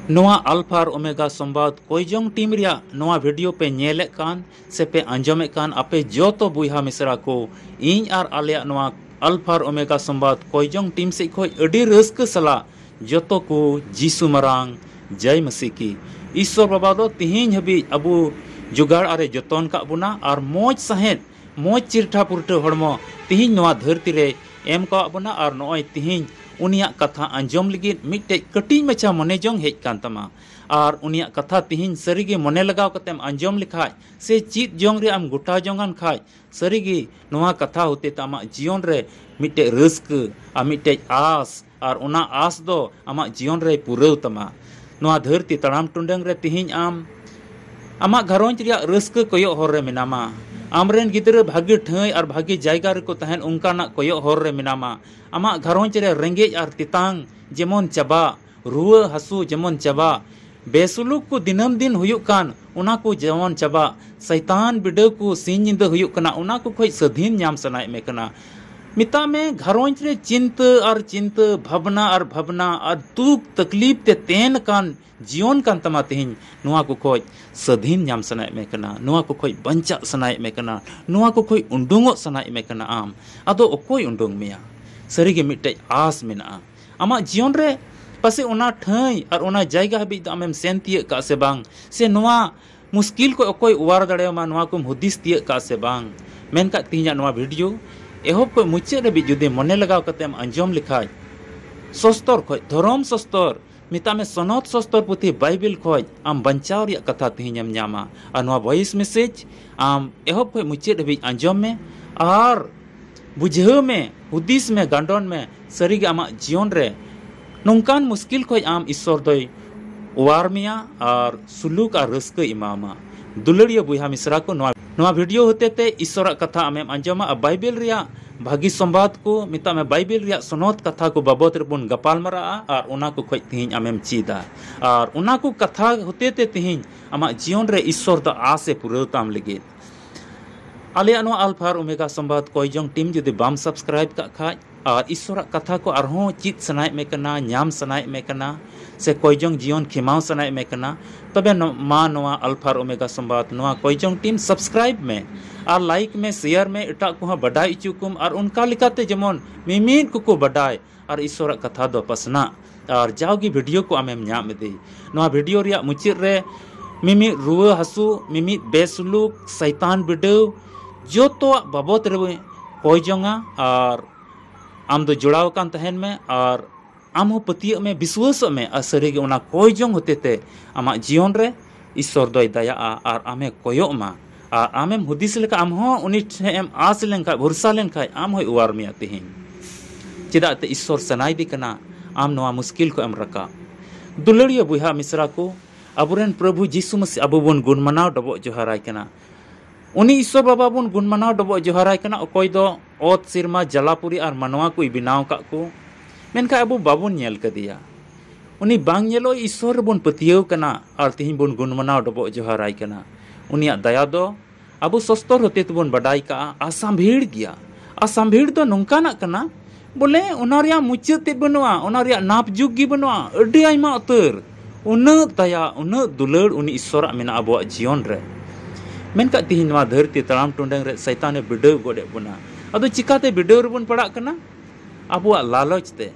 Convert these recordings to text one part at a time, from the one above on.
नोआ अल्फा और ओमेगा संवाद कोईजोंग टीम रिया नोआ वीडियो पे नेले कान से पे अंजमे कान आपे जो तो बुहा मिसरा को इन आर आलिया नोआ अल्फा और ओमेगा संवाद कोईजोंग टीम से कोई अडी रस्क सला जो तो को जीसु मरांग जय मसीह की ईश्वर बाबा दो तिहिन हबी अबू जुगाड़ आरे जतन का बुना और मोज सहेत मोज चिरठा पुरटा हड़मो तिहिन नोआ धरती रे एम का बुना और नोय तिहिन उनिया कथा अंजम लगी मिट्टे कटी मचा मने जोंग हेज कान तमा और उनिया कथा तिहिन सरीगे मने लगाव कतेम अंजम लिखाय से चीत जोंग रे आम गोटा जोंगान खाय सरीगे नोआ कथा होते तमा जीवन रे मिट्टे रस्क आ मिट्टे आस और उना आस दो आमा जीवन रे पुरव तमा नोआ धरती तड़ाम टुंडंग रे तिहिन आम आमा घरोंज रिया रस्क कोयो हर रे मिनामा आमरेन गिद्र भागी ठई और भागी जायगा रे को तहन उनकाना कोयो हर रे मिनामा आमा घरोंज रे रेंगेज और तितांग जेमन चाबा रुआ हसु जेमन चाबा बेसुलुक को दिनम दिन हुयुक कान उना को जेमन चाबा शैतान बिडव को सिन निंदा हुयुक कना उना को खोज सधीन नाम सनाय में कना मिता में घरोंज रे चिंत भावना और दुख तकलीफ ते तेन कान जीवन कान तमा तिहिन नुआ को खोज सधीन नाम सनाय में कना नुआ को खोज बंचा सनाय में कना नुआ को खोज उंडुंगो सनाय में कना आम अदो ओकोय उंडुंग मिया सरीगे मिट्टे आस मेना आमा जीवन रे पासे उना ठई और उना जायगा हबी आमेम सेन तिय का से बांग से नुआ मुश्किल को ओकोय उवार दाड़ेमा नुआ को हुदिस तिय का से बांग मेन का तिहिना नुआ वीडियो एहब को मुचे रे भी जुदे मने लगाव कतेम अंजम लिखाय सस्तर खोज धर्म सस्तर मिता में सनत सस्तर पुथी बाइबिल खोज आम बंचाव रिया कथा तिहिनम न्यामा और नुआ वॉइस मैसेज आम एहब को मुचे रे भी अंजम में और बुझाव में हुदिस में गांडोन में सरीगे आमा जीवन रे नौकान मुश्किल खोज आम ईश्वर दोय उवार मिया और सुलूक और रस्क इमामा दुलड़िया बुहा मिश्रा को नवा वीडियो होते ते ईश्वर कथा आमेम अंजमा बाइबिल रिया भागी संवाद को मिता में बाइबिल रिया सनत कथा को बाबत रे बुन गपाल मरा और उना को खोज तिहिन आमेम चीदा और उना को कथा होते ते तिहिन आमा जीवन रे ईश्वर द आसे पुरताम लगे आले अनो अल्फा और ओमेगा संवाद कोईजोंग टीम जुदे बाम सब्सक्राइब का खाज और ईश्वर कथा को अरहों चित सनाय में कना न्याम सनाय में कना से कोईजोंग जीवन खिमाव सनाय में कना तबे मा नोआ अल्फा और ओमेगा संवाद नोआ कोईजोंग टीम सब्सक्राइब में और लाइक में शेयर में एटा को बडाई चुकुम और उनका लिखाते जेमन मिमिन को बडाय और ईश्वर कथा दो पसना और जाओगी वीडियो को आमेम न्याम दे नोआ वीडियो रिया मुचिर रे मिमि रुआ हसु मिमि बेसुलुक शैतान बिडव जो तो बाबत रे कोईजोंगा और आम दो जुड़ाव कान तहन में और आम हो पतिय में विश्वास में असरे उना कोईजोंग होते ते आमा जीवन रे ईश्वर दोय दया और आमे कोयो मा और आमेम हुदिस लेका आम हो उनी एम आस लेनखा भरोसा लेनखा आम हो उवार मिया तिहिन चेदा ते ईश्वर सनाय दी कना आम नोआ मुश्किल को एम रका दुलड़िया बुहा मिश्रा को अबुरेन प्रभु जीसु मसीह अबु बन गुण मनाव डबो जोहाराय कना उनी ईश्वर बाबा बुन गुण मनाव डबो जोहाराय कना अकोय दो ओत सिरमा जलापुरी और मनवा को बिनाव का को मेनखा अबु बाबुन नेल कदिया उनी बांग नेलो ईश्वर बुन पतियव कना और तिहिन बुन गुण मनाव डबो जोहाराय कना उनिया दया दो अबु सस्तर होते तबुन बडाई का आसाम भीड़ गया आसाम भीड़ दो नोंकाना कना बोले उना रिया मुचाते बनुआ उना रिया नाप जुग गी बनुआ अडी आइमा उतर उना दया उना दुलड़ उनी ईश्वर मेना अबो जीवन रे मेनका तिहिन नोआ धरती तड़ाम टुंडंग रे शैताने बिडव गोडे बुना अदो चिकाते बिडव रेबुन पड़ा कना अबुआ लालच ते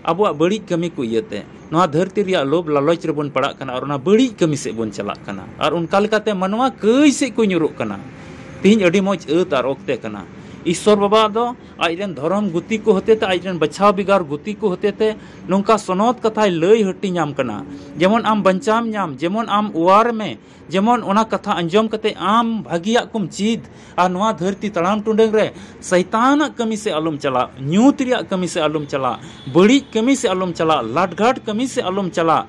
अबुआ बड़ी कमी को इयते नोआ धरती रिया लोभ लालच रेबुन पड़ा कना और ना बड़ी कमी से बुन चला कना और उनका लेकाते मनवा कई से को nyuruक कना तिहिन अडी मोज अत और ओक्ते कना ईश्वर बाबा दो आइरन धर्म गुति को होते ते आइरन बचाव बिगार गुति को होते ते नोंका सनत कथा लय हटी नाम कना जेमन आम बंचाम नाम जेमन आम उवार में जेमन ओना कथा अंजम कते आम भागिया कुम चीद आ नोआ धरती तड़ाम टुंडंग रे शैतान कमी से अलुम चला न्यूत रिया कमी से अलुम चला बड़ी कमी से अलुम चला लाटघाट कमी से अलुम चला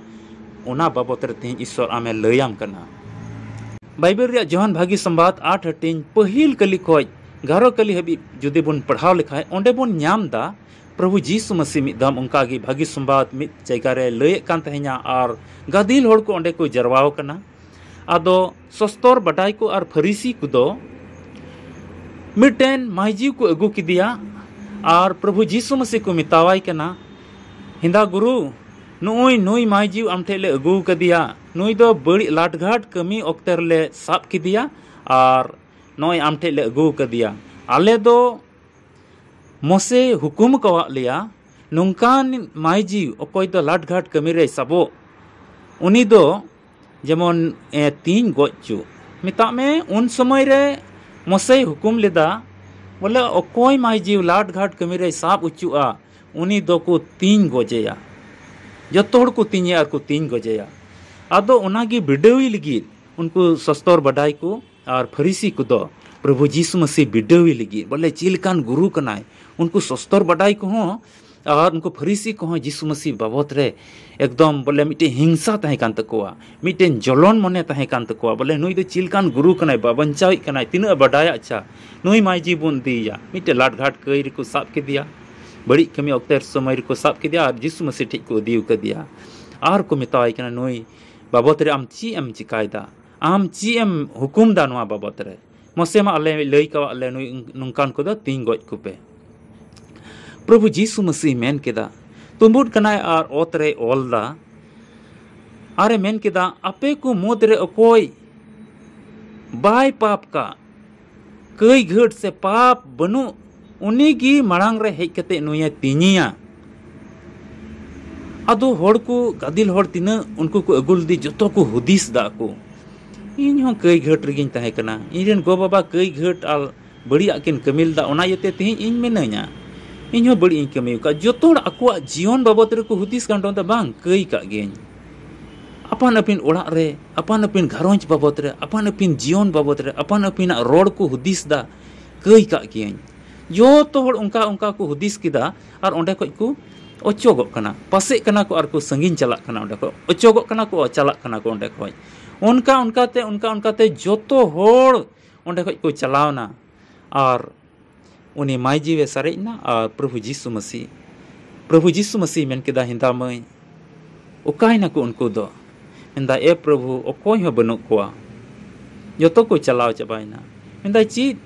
ओना बाबत रे तिहिन ईश्वर आमे लयाम कना बाइबल रिया जहन भागी संवाद 8 हटिन पहिल कली खोज घरो कली हबी जुदे बुन पढ़ाव लिखाय ओंडे बुन न्याम दा प्रभु जीसु मसीह मिदम उनका गी भागी संवाद मिद जगह रे लय कान तहना और गादिल होड़ को ओंडे को जरवाव कना आदो सस्तर बडाई को और फरीसी को दो मिटेन माइजी को अगू किदिया और प्रभु जीसु मसीह को मितावाई कना हिंदा गुरु नुई माइजीव आम ठे ले अगू कदिया नुई दो बड़ी लाटघाट कमी ओक्तर ले साब किदिया और नोय आम ठे ले अगू कदिया आले दो मोसे हुकुम कवा लिया नुंकान माइजीव अकोय दो लाटघाट कमी रे साबो उनी दो जेमन तीन गोचू मिता में उन समय रे मोसे हुकुम लेदा बोले अकोय माइजीव लाटघाट कमी रे साब उचुआ उनी दो को तीन गोजेया जतोड़ को तीन को तीन गजेया आदो उनागी बिडवी लगी उनको सस्तर बडाई को और फरीसी को दो प्रभु यीशु मसीह बिडवी लगी बोले चिलकान गुरु कनाय उनको सस्तर बडाई को हो और उनको फरीसी को हो यीशु मसीह बाबत रे एकदम बोले मिटे हिंसा तहे कान तकोआ मिटे जलन मने तहे कान तकोआ बोले नुई दो चिलकान गुरु कनाय बाबंचाई कनाय तिना बडाया अच्छा नुई माइजी बुन दिया मिटे लाटघाट कई को साब के दिया बड़ी कमी अक्तर समय को साब के दिया और यीशु मसीह ठीक को दिव कर दिया और को मिताई कना नुई बाबत रे आम ची एम चिकायदा आम ची एम हुकुम दा नवा बाबत रे मोसे मा अले लई का अले नुई नुंकान को दा तीन गज को पे प्रभु यीशु मसीह मेन केदा तुम्बुट कनाय और ओतरे ओलदा आरे मेन केदा अपे को मोद रे अकोय बाय पाप का कई घट से पाप बनु उन्हीं मांग रे हेज कते नुया तीनिया अदो होड़ को गादिल होड़ तीना उनको को अगुल दी जतो को हुदिस दा को इन हो कई घट रेगिन तहे कना इरेन गो बाबा कई घट आल बड़ी आकिन कमिल दा ओना यते तिहिन इन मेनया इन हो बड़ी इन कमिउ का जतो अकुआ जीवन बाबत रे को हुदिस कांटो दा बांग कई का गेन अपन अपिन ओड़ा रे अपन अपिन घरोंच बाबत रे अपन अपिन जीवन बाबत रे अपन अपिन रोड को हुदिस दा कई का गेन जो तो उनका उनका को हुदिस किदा और ओंडे खoj को ओचोगोग कना पासे कना को और को संगीन चला कना ओंडे को ओचोगोग कना को चला कना को ओंडे खoj उनका ते जोतो होड़ ओंडे खoj को चलावना और उनी माई जीवे सरेजना और प्रभु यीशु मसीह मेन किदा हिंदा मई ओकायना को उनको दो हिंदा ए प्रभु ओकोय हो बनु कोआ जोतो को चलाव चबायना हिंदा चीज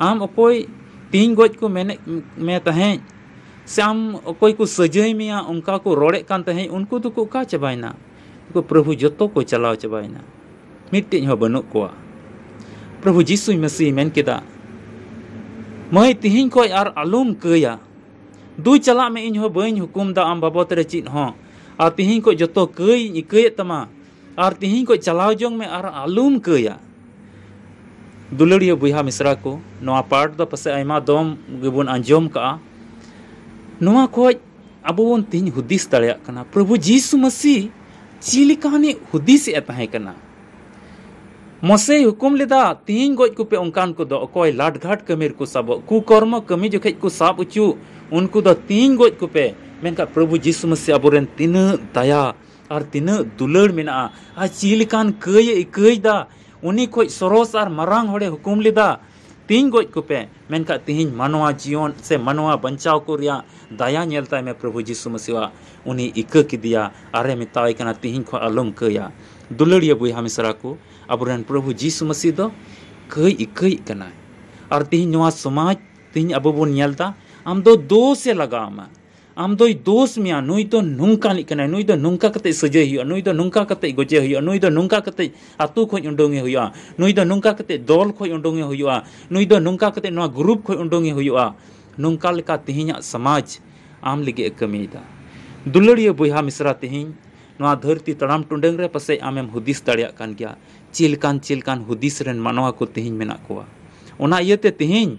आम ओकोय तीन गज को मैंने मैं तहें श्याम कोई को सजाई मिया उनका को रोड़े कान तहें उनको तो को का चबायना को प्रभु जोतो को चलाव चबायना मिट्टी हो बनु कोआ प्रभु यीशु मसीह मेन केदा मैं तिहिं को यार आलूम कया दु चला में इन हो बइन हुकुम दा आम बाबत रे चित हो और तिहिं को जोतो कई इकय तमा और तिहिं को चलाव जोंग में और आलूम कया दुलड़िया बुहा मिश्रा को नवा पार्ट दो पसे आयमा दम गेबुन अंजम का नवा खोज अबो बन तीन हुदिस दाड़िया कना प्रभु यीशु मसीह चिलिकानी हुदिस ए तहे कना मोसे हुकुम लेदा तीन गज को पे उनकान को दो अकोय लाटघाट कमीर को सब कुकर्म कमी जखे को साब उचू उनको दो तीन गज को पे मेनका प्रभु यीशु मसीह अबोरेन तीन दया और तीन दुलड़ मेना आ चिलिकान कय दा उनी खोज सरोस और मरांग होड़े हुकुम लेदा तीन गज को पे मेनका तिहिन मानवा जीवन से मानवा बंचाव को रिया दया नेलता में प्रभु यीशु मसीह उनी इका किदिया आरे मिताई कना तिहिन को आलम कया दुलड़िया बुहा मिश्रा को अबोरेन प्रभु यीशु मसीह दो कई इकई कना और तिहिन नवा समाज तिहिन अबो बोन नेलता आम दो दोष से लगामा आम दो दोष मिया नुई तो नुंका निकना नुई तो नुंका कते सजे हुआ नुई तो नुंका कते गोजे हुआ नुई तो नुंका कते आतु खोज उंडोंगे हुआ नुई तो नुंका कते दल खोज उंडोंगे हुआ नुई तो नुंका कते नवा ग्रुप खोज उंडोंगे हुआ नुंका लेका तिहिन समाज आम लिगे कमीदा दुलड़िया बुहा मिश्रा तिहिन नवा धरती तड़ाम टुंडंग रे पसे आमेम हुदिस दाड़िया कान गया चिलकान हुदिस रेन मानवा को तिहिन मेना कोआ ओना इयते तिहिन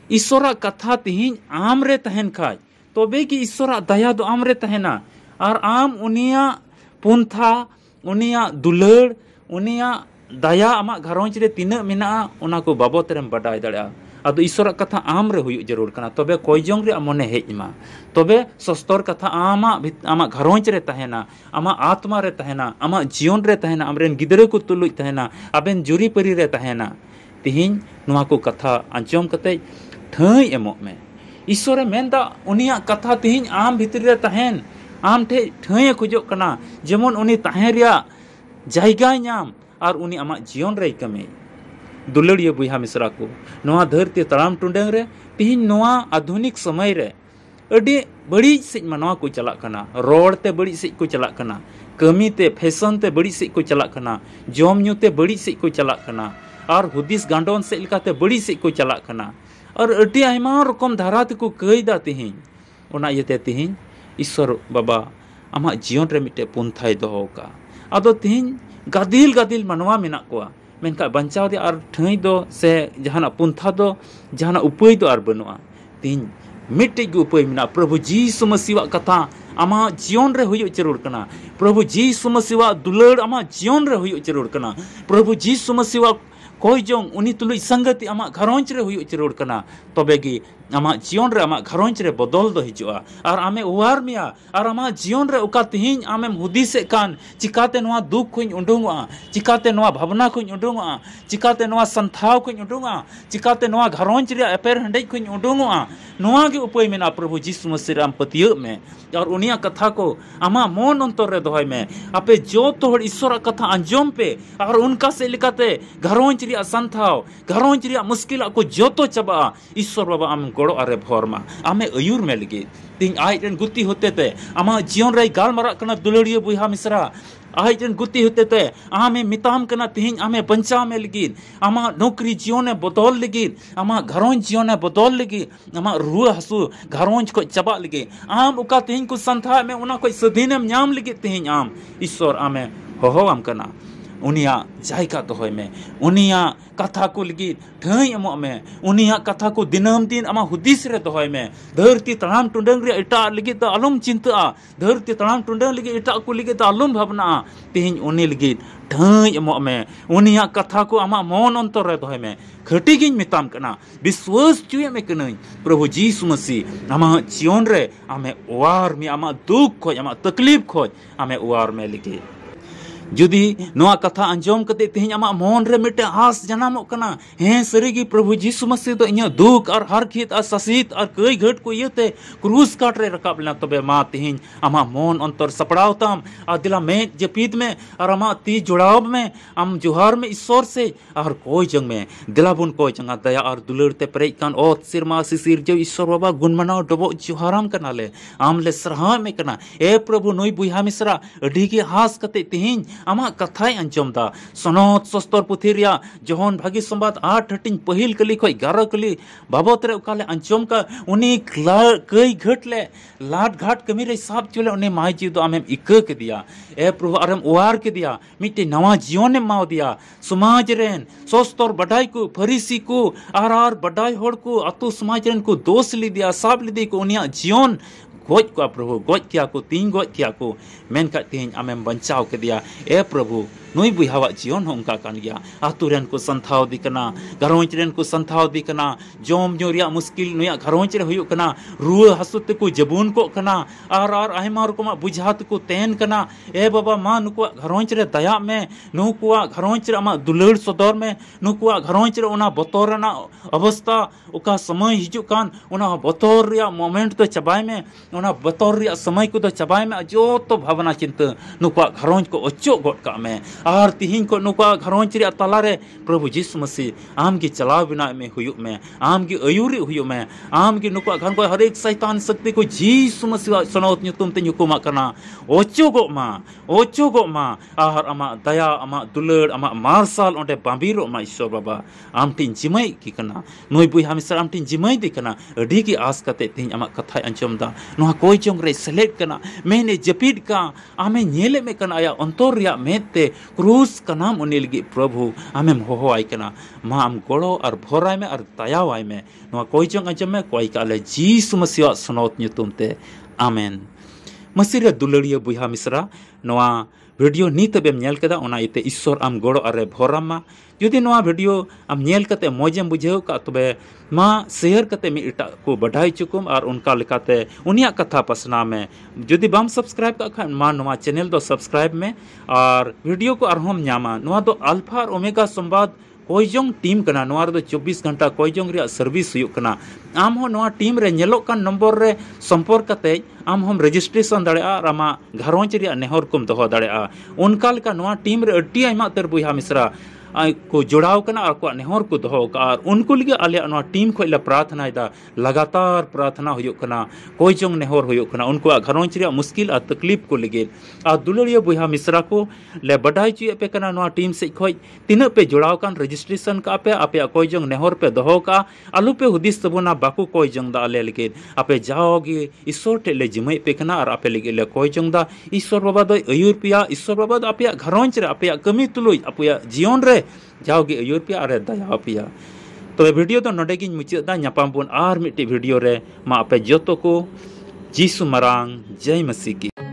ईश्वरा कथा तिहिन आम रे तहन खाय तबे कि ईश्वरा दया दो आम रे तहना और आम उनिया पुंथा उनिया दुलड़ उनिया दया आमा घरोंच रे तिना मेना ओना को बाबत रेम बडाय दाड़िया अदो ईश्वरा कथा आम रे हुई जरूर कना तबे कोयजोंग रे मने हेजमा तबे सस्तर कथा आमा घरोंच रे तहना आमा आत्मा रे तहना आमा जीवन रे तहना आमरेन गिदरे को तुलुज तहना आबेन जुरी परी रे तहना तिहिन नुआ को कथा आंजम कते ठई एमोग में ईश्वरे मेनदा उनिया कथा तिहिन आम भितरी रे तहन आम ठे ठई खोजो कना जेमन उनी तहे रिया जायगा नाम और उनी आमा जीवन रे कमे दुलड़िया बुहा मिश्रा को नवा धरती तड़ाम टुंडेंग रे तिहिन नवा आधुनिक समय रे अडी बड़ी से मनवा को चला कना रोडते बड़ी से को चला कना कमीते फैशन ते बड़ी से को चला कना जम न्यूते बड़ी से को चला कना और हुदिस गांडोन से इलकाते बड़ी से को चला कना और अडी आयमा रकम धारा को कईदा तिहिं ओना इयते तिहिं ईश्वर बाबा आमा जीवन रे मिटे पुंथाय दोहो का आदो तिहिं गादिल गादिल मनवा मेना कोआ मेनका बंचाव दे और ठई दो से जहाना पुंथा दो जहाना उपाय दो और बनुआ तिहिं मिटे गु उपाय मेना प्रभु जीसु मसीह कथा आमा जीवन रे हुयो जरूर कना प्रभु जीसु मसीह दुलड़ आमा जीवन रे हुयो जरूर कना प्रभु जीसु मसीह कोई जोंग उनी तुलुई संगति आमा घरोंच रे हुयो जरूर कना तबेगी आमा जीवन रे आमा घरोंच रे बदल दो हिजुआ और आमे उवार मिया और आमा जीवन रे उका तिहिं आमे हुदिसे कान चिकाते नवा दुख खुኝ उंडुंगवा चिकाते नवा भावना खुኝ उंडुंगवा चिकाते नवा संथाव खुኝ उंडुंगवा चिकाते नवा घरोंच रे अपेर हंडे खुኝ उंडुंगवा नवा के उपाय मेना प्रभु जीसु मसीह राम पतियो में और उनिया कथा को आमा मन अंतर रे दोहय में आपे जो तो ईश्वर कथा अंजोम पे और उनका से लिखाते घरोंच रे संथाव घरोंच रे मुश्किल को जो तो चबा ईश्वर बाबा आम गोड़ो अरे भोरमा आमे अयुर में लगे तीन आइजन गुत्ती होते थे आमा जीवन रे गाल मरा कना दुलड़ियो बुहा मिश्रा आइजन गुत्ती होते थे आमे मिताम कना तिहिं आमे बंचा में लगी आमा नौकरी जीवन बदल लगी आमा घरोंच जीवन बदल लगी आमा रुआ हसु घरोंच को चबा लगी आम उका तिहिं को संथा में उना कोई सदीनम न्याम लगी तिहिं आम ईश्वर आमे हो आम कना उनिया जायका दोहय में उनिया कथा को लगी ठई एमो में उनिया कथा को दिनम दिन आमा हुदिस रे दोहय में धरती तड़ाम टुंडंग रे एटा लगी तो अलम चिंता धरती तड़ाम टुंडंग लगी एटा को लगी तो अलम भावना तिहिं उनी लगी ठई एमो में उनिया कथा को आमा मन अंतर रे दोहय में खटी गिन मिताम कना विश्वास चुए में कनई प्रभु जीसु मसीह आमा जीवन रे आमे ओवार में आमा दुख खोज आमा तकलीफ खोज आमे ओवार में लगी जुदी नोआ कथा अंजोम कते तिहिं आमा मन रे मिटे आस जनामो कना हे सरीगी प्रभु जीसु मसीह तो इया दुख और हरखित और ससीत और कई घट को येते क्रूस काट रे रकाब लेना तबे मा तिहिं आमा मन अंतर सपड़ावताम आ दिला में जपीत में और आमा ती जुड़ाव में आम जुहार में ईश्वर से और कोई जंग में दिला बुन कोई जंगा दया और दुलड़ते परे कान ओत सिरमा सिसिर जो ईश्वर बाबा गुण मनाओ डबो जुहाराम कना ले आम ले सरहा में कना ए प्रभु नोई बुहा मिश्रा अडी के हास कते तिहिं आमा कथाय अंजोमदा सनोत सस्तर पुथिरिया जोहन भागी संबाद 8 हटिंग पहिल कली खोय 11 कली बाबत रे उकाले अंजोम का उनी कई घट ले लाट घाट कमी रे साब चले उनी माय जी दो आमेम इक के दिया ए प्रभु आरम उवार के दिया मिटे नवा जीवन ने माव दिया समाज रेन सस्तर बडाई को फरीसी को आर बडाई होड़ को अतु समाज रेन को दोष ली दिया साब ली दी को उनिया जीवन गोज को प्रभु गोज किया को तीन गोज किया को मेन का तीन आमें बंचाव के दिया ए प्रभु नुई बुहावा जीवन हो उनका कान गया आतु रेन को संथाव दी कना घरोंच रेन को संथाव दी कना जोम जो रिया मुश्किल नुया घरोंच रे हुयो कना रुआ हसुत को जबून को कना आर आयमा रकम बुझात को तेन कना ए बाबा मा नुको घरोंच रे दया में नुको घरोंच रे आमा दुलड़ सदर में नुको घरोंच रे ओना बतौर ना अवस्था उका समय हिजु कान ओना बतौर रिया मोमेंट तो चबाय में ओना बतौर रिया समय को तो चबाय में जो तो भावना चिंता नुको घरोंच को अचो गोट का में और तिहिं को नुका घरोंच रे तला रे प्रभु जीसु मसीह आम की चलाव बिना में हुयो में आम की अयुरी हुयो में आम की नुका घर को हर एक शैतान शक्ति को जीसु मसीह सनोत न्युतुम ते न्युकुमा कना ओचो गो मा आर आमा दया आमा दुलड़ आमा मार्शल ओंडे बांबीरो मा ईश्वर बाबा आम टिन जिमई की कना नोई बुई हमेशा आम टिन जिमई दी कना अडी की आस कते तिहिं आमा कथा अंजम दा नोहा कोई चोंग रे सेलेक्ट कना मैंने जपीड का आमे नेले में कना या अंतर रिया मेते क्रूस कनाम उनी लगी प्रभु आमेम हो आई कना मा आम गोड़ो और भोराय में और दयावाय में नोआ कोई चोंग अंजम में कोई काले जीसु मसीह सनोत न्युतुम ते आमेन मसीह दुलड़िया बुहा मिश्रा नोआ वीडियो नीत बेम नेल कदा ओना इते ईश्वर आम गोड़ो अरे भोरामा जुदी नोआ वीडियो आम नेल कते मौजेम बुझेव का तबे मा शेयर कते मी इटा को बढ़ाई चुकुम और उनका लेकाते उनिया कथा पसना में जुदी बाम सब्सक्राइब का खान मा नोआ चैनल दो सब्सक्राइब में और वीडियो को अरहम न्यामा नोआ दो अल्फा और ओमेगा संवाद कोईजोंग टीम कना नोआ रे 24 घंटा कोईजोंग रे सर्विस हुयो कना आम हो नोआ टीम रे नेलो कान नंबर रे संपर्क कते आम हम रजिस्ट्रेशन दाड़ेआ रामा घरोंच रे नेहर कुम दोहो दाड़ेआ उनका लेका नोआ टीम रे अड्डी आइमा तर बुहा मिश्रा को जोड़ाव कना और को नेहर को दोहो और उनको लगे आले नवा टीम को ले प्रार्थना दा लगातार प्रार्थना हुयुक कना कोई जोंग नेहर हुयुक कना उनको घरोंच रे मुश्किल और तकलीफ को लगे आ दुलड़िया बुहा मिश्रा को ले बढ़ाई चुए पे कना नवा टीम से खोज तीना पे जोड़ाव कान रजिस्ट्रेशन का पे आपे कोई जोंग नेहर पे दोहो का आलू पे हुदिस तबना बाकू कोई जोंग दा आले लगे आपे जाओगे ईश्वर टे ले जिमई पे कना और आपे लगे ले कोई जोंग दा ईश्वर बाबा दो अयुर पिया ईश्वर बाबा दो आपे घरोंच रे आपे कमी तुलुई आपे जीवन रे जाओगे अयुर पिया अरे दया पिया तो वीडियो तो नोडे गिन मुचादा ᱧᱟᱯᱟᱢ ᱵᱚᱱ ᱟᱨ ᱢᱤᱫᱴᱤᱡ ᱵᱷᱤᱰᱤᱭᱳ ᱨᱮ ᱢᱟ ᱟᱯᱮ ᱡᱚᱛᱚ ᱠᱚ ᱡᱤᱥᱩ ᱢᱟᱨᱟᱝ ᱡय मसीह की।